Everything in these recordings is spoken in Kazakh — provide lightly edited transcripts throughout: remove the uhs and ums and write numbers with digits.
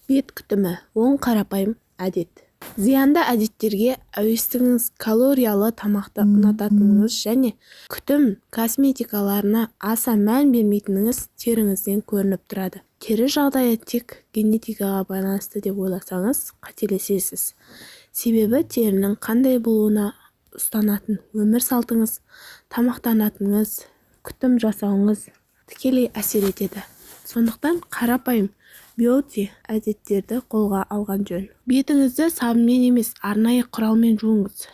Бет күтімі оң қарапайым әдет. Зиянды әдеттерге әуестігіңіз, калориялы тамақты ұнататыныңыз және күтім косметикаларына аса мән бермейтініңіз теріңізден көрініп тұрады. Тері жағдайы тек генетикаға байланысты деп ойласаңыз, қателесесіз. Себебі терінің қандай болуына ұстанатын өмір салтыңыз, тамақтанатыныңыз, күтім жасауыңыз тікелей әсер етеді. Сондықтан қарапайым бьюти әдеттерді қолға алған жөн. Бетіңізді сабынмен емес, арнайы құралмен жуыңыз.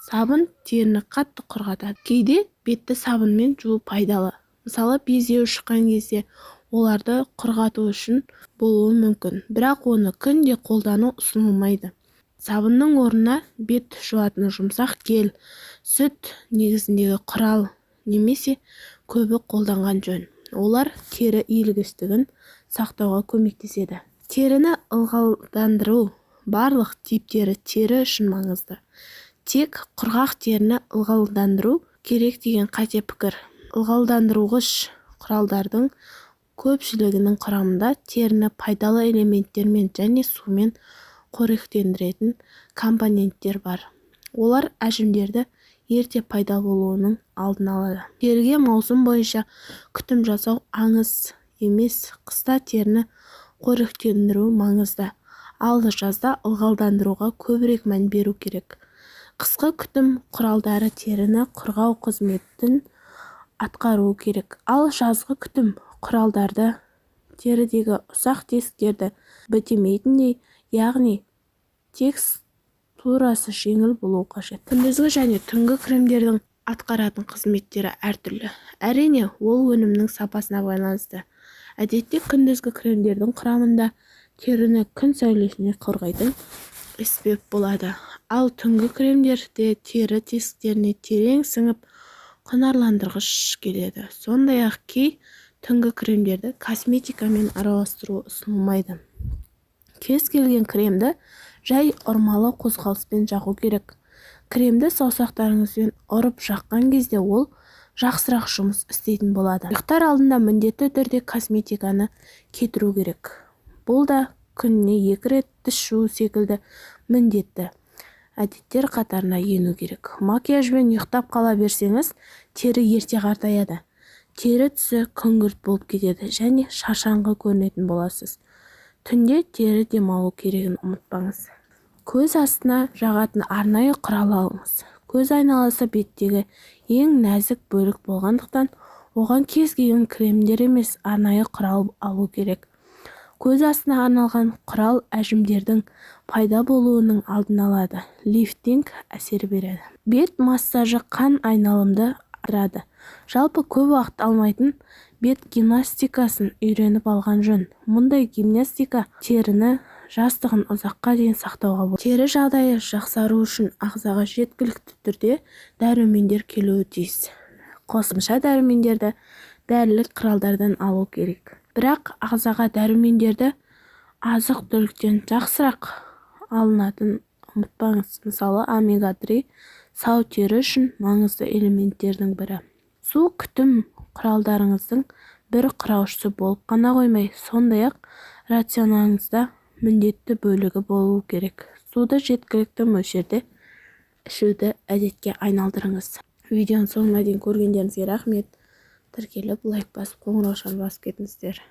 Сабын теріні қатты құрғатады. Кейде бетті сабынмен жуу пайдалы. Мысалы, безеу шыққан кезде оларды құрғату үшін болуы мүмкін, бірақ оны күнде қолдану ұсынылмайды. Сабынның орнына бет жуатын жұмсақ гель, сүт негізіндегі құрал немесе көбік қолданған жөн. Олар тері иілгіштігін сақтауға көмектеседі. Теріні ылғалдандыру барлық типтері тері үшін маңызды. Тек құрғақ теріні ылғалдандыру керек деген қате пікір. Ылғалдандырғыш құралдардың көпшілігінің құрамында теріні пайдалы элементтермен және сумен қоректендіретін компоненттер бар. Олар әжімдерді ерте пайда болуының алдын алады. Теріге маусым бойынша күтім жасау аңыз емес. Қыста теріні қоректендіру маңызды, ал жазда ылғалдандыруға көбірек мән беру керек. Қысқы күтім құралдары теріні қорғау қызметін атқаруы керек, ал жазғы күтім құралдарды терідегі ұсақ тесіктерді бітемейтіндей, яғни текстурасы жеңіл болуы қажет. Күндізгі және түнгі кремдердің атқаратын қызметтері әртүрлі. Әрине, ол өнімнің сапасына байланысты. Әдетте күндізгі кремдердің құрамында теріні күн сәулесіне қорғайтын спирт болады. Ал түнгі кремдерде тері тесіктеріне терең сіңіп құнарландырғыш келеді. Сондай-ақ кей түнгі кремдерді косметикамен араластыру ұсынылмайды. Кез келген кремді жай ұрмалы қозғалыспен жағу керек. Кремді саусақтарыңызбен ұрып жаққан кезде ол жақсырақ жұмыс істейтін болады. Ұйықтар алдында міндетті түрде косметиканы кетіру керек. Бұл да күніне 2 рет тіс жуу секілді міндетті әдеттер қатарына ену керек. Макияжбен ұйықтап қала берсеңіз, тері ерте қартаяды. Тері түсі күңгірт болып кетеді және шаршаңқы көрінетін боласыз. Түнде тері демалу керегін ұмытпаңыз. Көз астына жағатын арнайы құрал алыңыз. Көз айналасы беттегі ең нәзік бөлік болғандықтан, оған кез келген кремдер емес, арнайы құрал алу керек. Көз астына арналған құрал әжімдердің пайда болуының алдын алады. Лифтинг әсер береді. Бет массажы қан айналымды арттырады. Жалпы көп уақыт алмайтын бет гимнастикасын үйреніп алған жөн. Мұндай гимнастика теріні жастығын ұзаққа дейін сақтауға болады. Тері жағдайы жақсару үшін ағзаға жеткілікті түрде дәрумендер келуі тиіс. Қосымша дәрумендерді дәрілік құралдардан алу керек. Бірақ ағзаға дәрумендерді азық-түліктен жақсырақ алынатын ұмытпаңыз. Мысалы, омега-3 сау тері үшін маңызды элементтердің бірі. Су күтім құралдарыңыздың бір құраушысы болып қана қоймай, сондай-ақ рационыңызда міндетті бөлігі болуы керек. Суды жеткілікті мөлшерде ішуді әдетке айналдырыңыз. Видеоның соңына дейін көргендеріңізге рахмет. Тіркеліп, лайк басып, қоңыраушаны басып кетіңіздер.